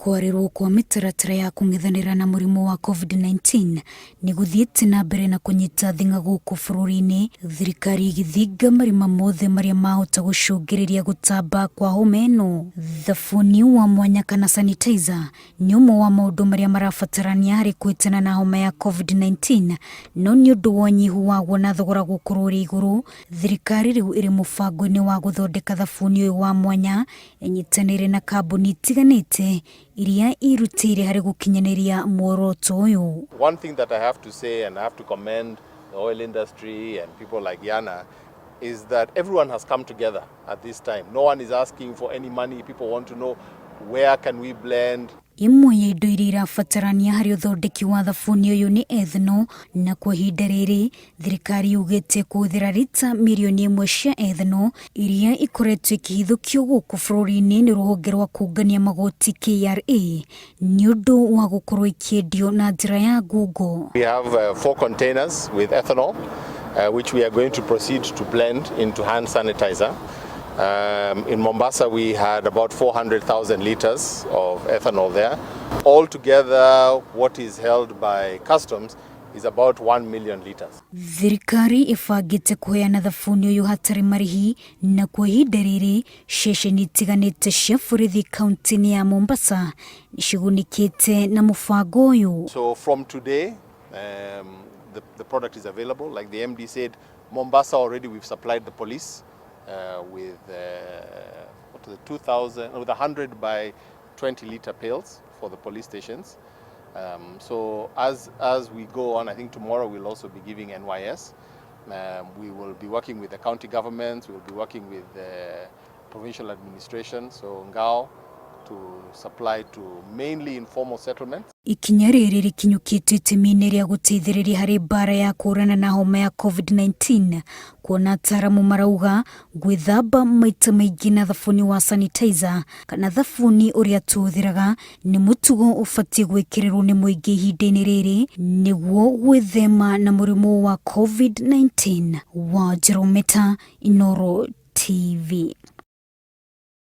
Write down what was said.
Kwarĩrwo kwa mĩtaratara ya kũng'ethanĩra na mũrimũ wa COVID-19 nĩ gũthiĩte na mbere na kũnyita thing'a gũkũ bũrũri-inĩ, thirikari igĩthinga marima mothe marĩa mahota gũcũngĩrĩria gũtamba kwa homa ĩno. Thabuni wa mwanya kana sanitizer nĩ ũmwe wa maũndũ marĩa marabatarania harĩ kwĩtana na homa ya COVID-19, no nĩ ũndũ wa ũnyihu waguo na thogora gũkorwo ũrĩ igũrũ, thirikari rĩu ĩrĩ mũbango-inĩ wa gũthondeka thabuni ũyũ wa mwanya ĩnyitanĩire na kambuni itiganĩte iria irutĩire harĩ gũkinyanĩria muoroto ũyũ. One thing that I have to say, and I have to commend the oil industry and people like Yana, is that everyone has come together at this time. No one is asking for any money. People want to know where can we blend. Imwe ya indo iria irabatarania harĩ ũthondeki wa thabuni ũyũ nĩ ethanol, na kwa ihinda rĩrĩ thirikari yugĩte kũhũthĩra lita mirioni 1 cia ethanol iria ikoretwo ikĩhithũkio gũkũ bũrũri-inĩ nĩ rũhonge rwa kũngania magoti KRA nĩ ũndũ wa gũkorwo ikĩendio na njĩra ya ngungo. We have 4 containers with ethanol which we are going to proceed to blend into hand sanitizer. In Mombasa, we had about 400,000 liters of ethanol there. Altogether, what is held by customs is about 1 million liters. Thirikari ĩbangĩte kũheana thabuni ũyũ hatarĩ marihi, na kwa ihinda rĩrĩ ceceni itiganĩte cia borithi kaunti-inĩ ya Mombasa nĩcigunĩkĩte na mũbango ũyũ. So from today, the product is available. Like the MD said, Mombasa already we've supplied the police with 100 by 20 liter pails for the police stations. So as we go on, I think tomorrow we'll also be giving NYS. We will be working with the county governments, we'll be working with the provincial administration, so Ngao, to supply to mainly informal settlements. Ikinya rĩrĩ rĩkinyũkĩte itemi-inĩ rĩa gũteithĩrĩria harĩ mbara ya kũhũrana na homa ya COVID-19, kuona ataramu marauga gwĩthamba maita maingĩ na thabuni wa sanitizer kana thabuni ũrĩa tũhũthĩraga nĩ mũtugo ũbatiĩ gwĩkĩrĩrwo nĩ mũingĩ ihinda-inĩ rĩrĩ nĩguo gwĩthema na mũrimũ wa COVID-19. Wa Jerometa, Inoro TV.